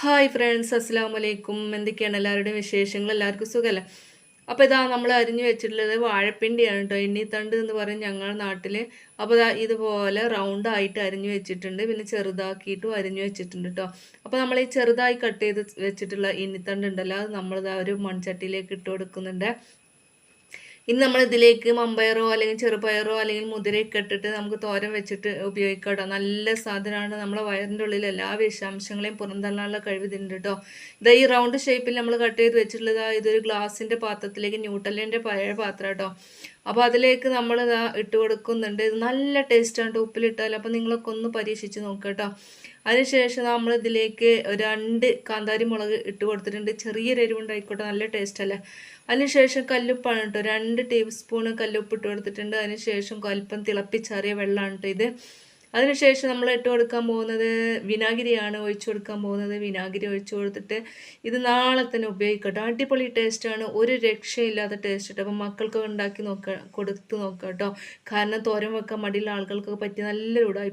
Hi friends, അസ്സലാമു അലൈക്കും. എന്തൊക്കെയാണ് എല്ലാവരുടെയും വിശേഷങ്ങൾ? എല്ലാവർക്കും സുഖമല്ലേ? അപ്പോൾ ഇതാ നമ്മൾ അരിഞ്ഞു വെച്ചിട്ടുള്ളത് വാഴപ്പിണ്ടിയാണ് കേട്ടോ. എണ്ണിത്തണ്ട് എന്ന് പറയും ഞങ്ങളുടെ നാട്ടിൽ. അപ്പോൾ ഇതാ ഇതുപോലെ റൗണ്ടായിട്ട് അരിഞ്ഞു വെച്ചിട്ടുണ്ട്. പിന്നെ ചെറുതാക്കിയിട്ടും അരിഞ്ഞു വെച്ചിട്ടുണ്ട് കേട്ടോ. അപ്പോൾ നമ്മൾ ഈ ചെറുതായി കട്ട് ചെയ്ത് വെച്ചിട്ടുള്ള എണ്ണിത്തണ്ട് ഉണ്ടല്ലോ, അത് നമ്മളിതാ ഒരു മൺചട്ടിയിലേക്ക് ഇട്ട് കൊടുക്കുന്നുണ്ട്. ഇനി നമ്മൾ ഇതിലേക്ക് മമ്പയറോ അല്ലെങ്കിൽ ചെറുപയറോ അല്ലെങ്കിൽ മുതിരയൊക്കെ ഇട്ടിട്ട് നമുക്ക് തോരൻ വെച്ചിട്ട് ഉപയോഗിക്കാം കേട്ടോ. നല്ല സാധനമാണ്. നമ്മളെ വയറിൻ്റെ ഉള്ളിൽ എല്ലാ വിഷാംശങ്ങളെയും പുറന്തള്ളാനുള്ള കഴിവ് ഇതിൻ്റെ കേട്ടോ. ഇതാ ഈ റൗണ്ട് ഷേപ്പിൽ നമ്മൾ കട്ട് ചെയ്ത് വെച്ചിട്ടുള്ളത് ഇതൊരു ഗ്ലാസിൻ്റെ പാത്രത്തിലേക്ക്, ന്യൂട്ടലിൻ്റെ പഴയ പാത്രം കേട്ടോ. അപ്പോൾ അതിലേക്ക് നമ്മൾ ഇതാ ഇട്ട് കൊടുക്കുന്നുണ്ട്. ഇത് നല്ല ടേസ്റ്റാണ് ഉപ്പിലിട്ടാൽ. അപ്പോൾ നിങ്ങളൊക്കെ ഒന്ന് പരീക്ഷിച്ച് നോക്കുക കേട്ടോ. അതിനുശേഷം നമ്മൾ ഇതിലേക്ക് 2 കാന്താരി മുളക് ഇട്ട് കൊടുത്തിട്ടുണ്ട്. ചെറിയൊരു എരിവുണ്ടായിക്കോട്ടെ, നല്ല ടേസ്റ്റ് അല്ലേ. അതിനുശേഷം കല്ലുപ്പാണ് കേട്ടോ. 2 ടേബിൾ സ്പൂൺ കല്ലുപ്പ് ഇട്ട് കൊടുത്തിട്ടുണ്ട്. അതിനുശേഷം അല്പം തിളപ്പിച്ചാറിയ വെള്ളമാണ് കേട്ടോ ഇത്. അതിനുശേഷം നമ്മൾ ഇട്ട് കൊടുക്കാൻ പോകുന്നത് വിനാഗിരിയാണ് ഒഴിച്ചു കൊടുക്കാൻ പോകുന്നത്. വിനാഗിരി ഒഴിച്ചു കൊടുത്തിട്ട് ഇത് നാളെ തന്നെ ഉപയോഗിക്കട്ടോ. അടിപൊളി ടേസ്റ്റാണ്, ഒരു രക്ഷയില്ലാത്ത ടേസ്റ്റ് കേട്ടോ. അപ്പം മക്കൾക്ക് ഉണ്ടാക്കി കൊടുത്ത് നോക്കുക കേട്ടോ. കാരണം തോരൻ വെക്കാൻ മടിയുള്ള ആളുകൾക്കൊക്കെ പറ്റിയ നല്ലൊരു ഉടായ്പ